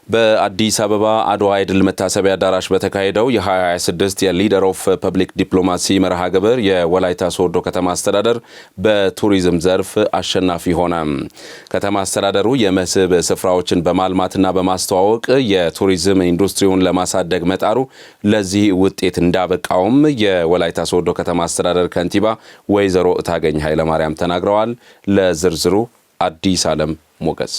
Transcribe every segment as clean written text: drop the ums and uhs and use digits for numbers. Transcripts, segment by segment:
በአዲስ አበባ አድዋ የድል መታሰቢያ አዳራሽ በተካሄደው የ2026 የሊደር ኦፍ ፐብሊክ ዲፕሎማሲ መርሃ ግብር የወላይታ ሶዶ ከተማ አስተዳደር በቱሪዝም ዘርፍ አሸናፊ ሆነ። ከተማ አስተዳደሩ የመስህብ ስፍራዎችን በማልማትና በማስተዋወቅ የቱሪዝም ኢንዱስትሪውን ለማሳደግ መጣሩ ለዚህ ውጤት እንዳበቃውም የወላይታ ሶዶ ከተማ አስተዳደር ከንቲባ ወይዘሮ እታገኝ ኃይለማርያም ተናግረዋል። ለዝርዝሩ አዲስ ዓለም ሞገስ።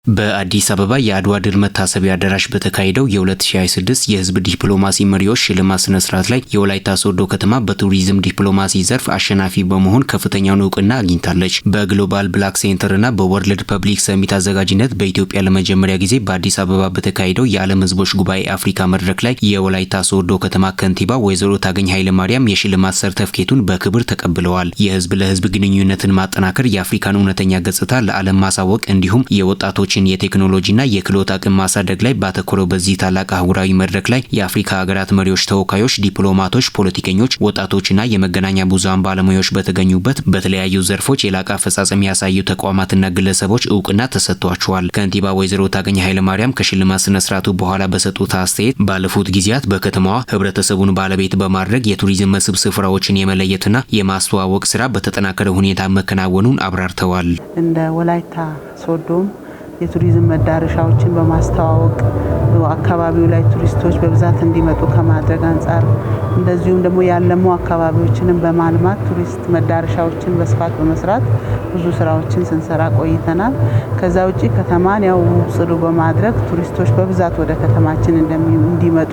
በአዲስ አበባ የአድዋ ድል መታሰቢያ አዳራሽ በተካሄደው የ2026 የህዝብ ዲፕሎማሲ መሪዎች ሽልማት ስነ ስርዓት ላይ የወላይታ ሶዶ ከተማ በቱሪዝም ዲፕሎማሲ ዘርፍ አሸናፊ በመሆን ከፍተኛውን እውቅና አግኝታለች። በግሎባል ብላክ ሴንተርና በወርልድ ፐብሊክ ሰሚት አዘጋጅነት በኢትዮጵያ ለመጀመሪያ ጊዜ በአዲስ አበባ በተካሄደው የዓለም ህዝቦች ጉባኤ አፍሪካ መድረክ ላይ የወላይታ ሶዶ ከተማ ከንቲባ ወይዘሮ እታገኝ ኃይለማርያም የሽልማት ሰርተፍኬቱን በክብር ተቀብለዋል። የህዝብ ለህዝብ ግንኙነትን ማጠናከር፣ የአፍሪካን እውነተኛ ገጽታ ለዓለም ማሳወቅ እንዲሁም የወጣቶች የቴክኖሎጂና የክህሎት አቅም ማሳደግ ላይ ባተኮረው በዚህ ታላቅ አህጉራዊ መድረክ ላይ የአፍሪካ ሀገራት መሪዎች፣ ተወካዮች፣ ዲፕሎማቶች፣ ፖለቲከኞች፣ ወጣቶችና የመገናኛ ብዙሃን ባለሙያዎች በተገኙበት በተለያዩ ዘርፎች የላቀ አፈጻጸም ያሳዩ ተቋማትና ግለሰቦች እውቅና ተሰጥቷቸዋል። ከንቲባ ወይዘሮ እታገኝ ኃይለማርያም ከሽልማት ስነ ስርዓቱ በኋላ በሰጡት አስተያየት ባለፉት ጊዜያት በከተማዋ ህብረተሰቡን ባለቤት በማድረግ የቱሪዝም መስህብ ስፍራዎችን የመለየትና የማስተዋወቅ ስራ በተጠናከረ ሁኔታ መከናወኑን አብራርተዋል። እንደ ወላይታ ሶዶም የቱሪዝም መዳረሻዎችን በማስተዋወቅ አካባቢው ላይ ቱሪስቶች በብዛት እንዲመጡ ከማድረግ አንጻር እንደዚሁም ደግሞ ያለሙ አካባቢዎችንም በማልማት ቱሪስት መዳረሻዎችን በስፋት በመስራት ብዙ ስራዎችን ስንሰራ ቆይተናል። ከዛ ውጪ ከተማን ያው ጽዱ በማድረግ ቱሪስቶች በብዛት ወደ ከተማችን እንዲመጡ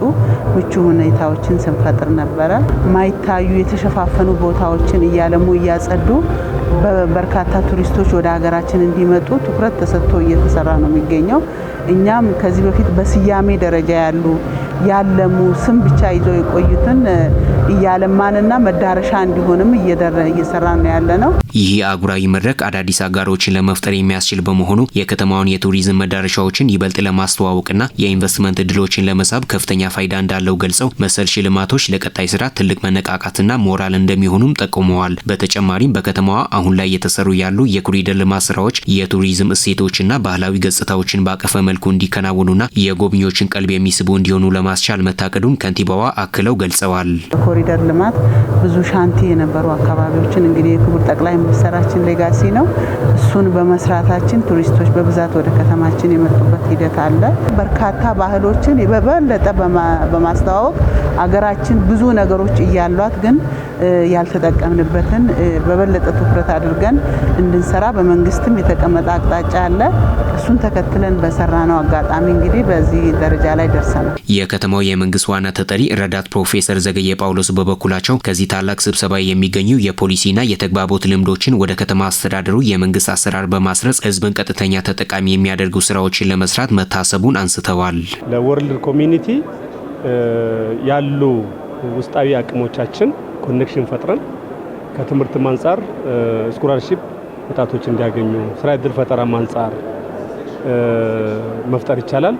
ምቹ ሁኔታዎችን ስንፈጥር ነበረ። ማይታዩ የተሸፋፈኑ ቦታዎችን እያለሙ እያጸዱ በርካታ ቱሪስቶች ወደ ሀገራችን እንዲመጡ ትኩረት ተሰጥቶ እየተሰራ ነው የሚገኘው። እኛም ከዚህ በፊት በስያሜ ደረጃ ያለሙ ስም ብቻ ይዘው የቆዩትን እያለማንና መዳረሻ እንዲሆንም እየሰራ ነው ያለነው። ይህ አህጉራዊ መድረክ አዳዲስ አጋሮችን ለመፍጠር የሚያስችል በመሆኑ የከተማውን የቱሪዝም መዳረሻዎችን ይበልጥ ለማስተዋወቅና የኢንቨስትመንት እድሎችን ለመሳብ ከፍተኛ ፋይዳ እንዳለው ገልጸው መሰል ሽልማቶች ለቀጣይ ስራ ትልቅ መነቃቃትና ሞራል እንደሚሆኑም ጠቁመዋል። በተጨማሪም በከተማዋ አሁን ላይ የተሰሩ ያሉ የኮሪደር ልማት ስራዎች የቱሪዝም እሴቶችና ባህላዊ ገጽታዎችን ባቀፈ መልኩ እንዲከናወኑና የጎብኚዎችን ቀልብ የሚስቡ እንዲሆኑ ለማስቻል መታቀዱን ከንቲባዋ አክለው ገልጸዋል። ኮሪደር ልማት ብዙ ሻንቲ የነበሩ አካባቢዎችን እንግዲህ የክቡር ጠቅላይ ሚኒስትራችን ሌጋሲ ነው። እሱን በመስራታችን ቱሪስቶች በብዛት ወደ ከተማችን የመጡበት ሂደት አለ። በርካታ ባህሎችን በበለጠ በማስተዋወቅ አገራችን ብዙ ነገሮች እያሏት ግን ያልተጠቀምንበትን በበለጠ ትኩረት አድርገን እንድንሰራ በመንግስትም የተቀመጠ አቅጣጫ አለ። እሱን ተከትለን በሰራነው አጋጣሚ እንግዲህ በዚህ ደረጃ ላይ ደርሰናል። የከተማው የመንግስት ዋና ተጠሪ ረዳት ፕሮፌሰር ዘገየ ጳውሎስ በበኩላቸው ከዚህ ታላቅ ስብሰባ የሚገኙ የፖሊሲና የተግባቦት ልምዶችን ወደ ከተማ አስተዳደሩ የመንግስት አሰራር በማስረጽ ህዝብን ቀጥተኛ ተጠቃሚ የሚያደርጉ ስራዎችን ለመስራት መታሰቡን አንስተዋል። ለወርልድ ኮሚኒቲ ያሉ ውስጣዊ አቅሞቻችን ኮኔክሽን ፈጥረን ከትምህርትም አንጻር ስኮላርሺፕ ወጣቶች እንዲያገኙ ስራ ዕድል ፈጠራም አንጻር መፍጠር ይቻላል።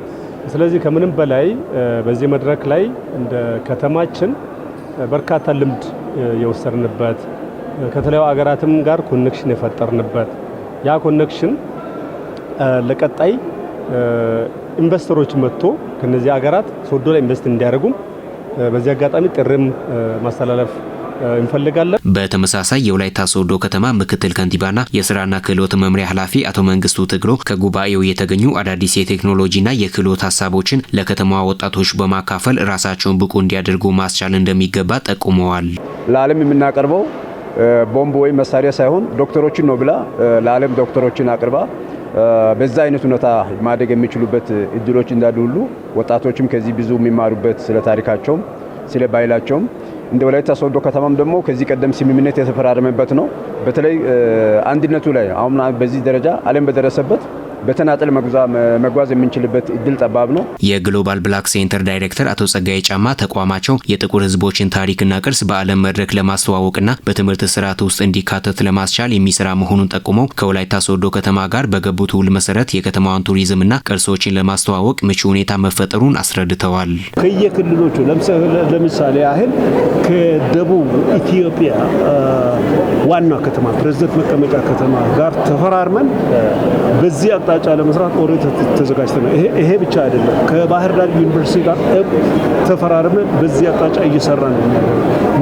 ስለዚህ ከምንም በላይ በዚህ መድረክ ላይ እንደ ከተማችን በርካታ ልምድ የወሰድንበት ከተለያዩ ሀገራትም ጋር ኮኔክሽን የፈጠርንበት ያ ኮኔክሽን ለቀጣይ ኢንቨስተሮች መጥቶ ከነዚህ ሀገራት ሶዶ ላይ ኢንቨስት እንዲያደርጉም በዚህ አጋጣሚ ጥሪም ማስተላለፍ እንፈልጋለን። በተመሳሳይ የወላይታ ሶዶ ከተማ ምክትል ከንቲባና የስራና ክህሎት መምሪያ ኃላፊ አቶ መንግስቱ ትግሎ ከጉባኤው የተገኙ አዳዲስ የቴክኖሎጂና የክህሎት ሀሳቦችን ለከተማዋ ወጣቶች በማካፈል ራሳቸውን ብቁ እንዲያደርጉ ማስቻል እንደሚገባ ጠቁመዋል። ለዓለም የምናቀርበው ቦምብ ወይም መሳሪያ ሳይሆን ዶክተሮችን ነው ብላ ለዓለም ዶክተሮችን አቅርባ በዛ አይነት ሁኔታ ማደግ የሚችሉበት እድሎች እንዳሉ ሁሉ ወጣቶችም ከዚህ ብዙ የሚማሩበት ስለ ታሪካቸውም ስለ ባህላቸውም እንደ ወላይታ ሶዶ ከተማም ደግሞ ከዚህ ቀደም ስምምነት የተፈራረመበት ነው። በተለይ አንድነቱ ላይ አሁን በዚህ ደረጃ ዓለም በደረሰበት በተናጠል መጓዝ የምንችልበት እድል ጠባብ ነው። የግሎባል ብላክ ሴንተር ዳይሬክተር አቶ ጸጋዬ ጫማ ተቋማቸው የጥቁር ህዝቦችን ታሪክና ቅርስ በዓለም መድረክ ለማስተዋወቅና በትምህርት ስርዓት ውስጥ እንዲካተት ለማስቻል የሚሰራ መሆኑን ጠቁመው ከወላይታ ሶዶ ከተማ ጋር በገቡት ውል መሰረት የከተማዋን ቱሪዝምና ቅርሶችን ለማስተዋወቅ ምቹ ሁኔታ መፈጠሩን አስረድተዋል። ከየክልሎቹ ለምሳሌ ያህል ከደቡብ ኢትዮጵያ ዋና ከተማ ፕሬዝዳንት መቀመጫ ከተማ ጋር ተፈራርመን በዚህ አቅጣጫ ለመስራት ኦሬት ተዘጋጅተናል። ይሄ ብቻ አይደለም። ከባህር ዳር ዩኒቨርሲቲ ጋር ተፈራርመን በዚህ አቅጣጫ እየሰራን ነው።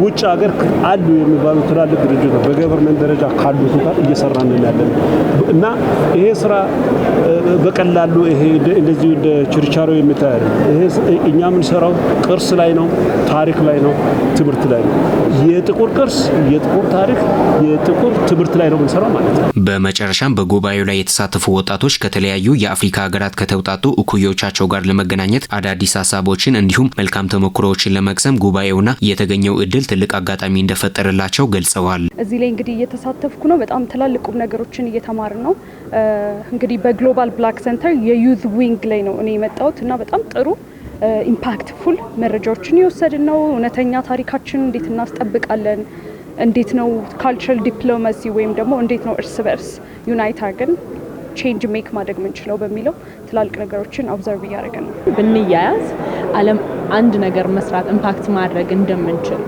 ውጭ ሀገር አሉ የሚባሉ ትላልቅ ድርጅቶች በገቨርንመንት ደረጃ ካሉት ጋር እየሰራን ነው ያለን እና ይሄ ስራ በቀላሉ ይሄ እንደዚህ እንደ ችርቻሮ የሚታየው ይሄ እኛ የምንሰራው ቅርስ ላይ ነው፣ ታሪክ ላይ ነው፣ ትምህርት ላይ ነው። የጥቁር ቅርስ፣ የጥቁር ታሪክ፣ የጥቁር ትምህርት ላይ ነው የምንሰራው ማለት ነው። በመጨረሻም በጉባኤው ላይ የተሳተፉ ወጣቶች ከተለያዩ የአፍሪካ ሀገራት ከተውጣጡ እኩዮቻቸው ጋር ለመገናኘት አዳዲስ ሀሳቦችን እንዲሁም መልካም ተሞክሮዎችን ለመቅሰም ጉባኤውና የተገኘው እድል ትልቅ አጋጣሚ እንደፈጠረላቸው ገልጸዋል። እዚህ ላይ እንግዲህ እየተሳተፍኩ ነው። በጣም ትላልቅ ነገሮችን እየተማርን ነው። እንግዲህ በግሎባል ብላክ ሴንተር የዩዝ ዊንግ ላይ ነው እኔ የመጣሁት እና በጣም ጥሩ ኢምፓክትፉል መረጃዎችን እየወሰድን ነው። እውነተኛ ታሪካችን እንዴት እናስጠብቃለን፣ እንዴት ነው ካልቸራል ዲፕሎማሲ ወይም ደግሞ እንዴት ነው እርስ በርስ ዩናይት አድርገን ቼንጅ ሜክ ማድረግ የምንችለው በሚለው ትላልቅ ነገሮችን ኦብዘርቭ እያደረግን ነው። ብንያያዝ ዓለም አንድ ነገር መስራት ኢምፓክት ማድረግ እንደምንችል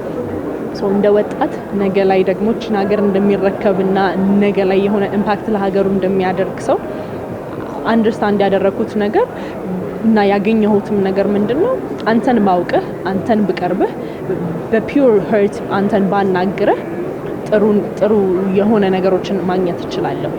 እንደ ወጣት ነገ ላይ ደግሞ ችን ሀገር እንደሚረከብና ነገ ላይ የሆነ ኢምፓክት ለሀገሩ እንደሚያደርግ ሰው አንደርስታንድ ያደረኩት ነገር እና ያገኘሁትም ነገር ምንድነው አንተን ባውቅህ አንተን ብቀርብህ በፒውር ሀርት አንተን ባናግረህ ጥሩ የሆነ ነገሮችን ማግኘት እችላለሁ።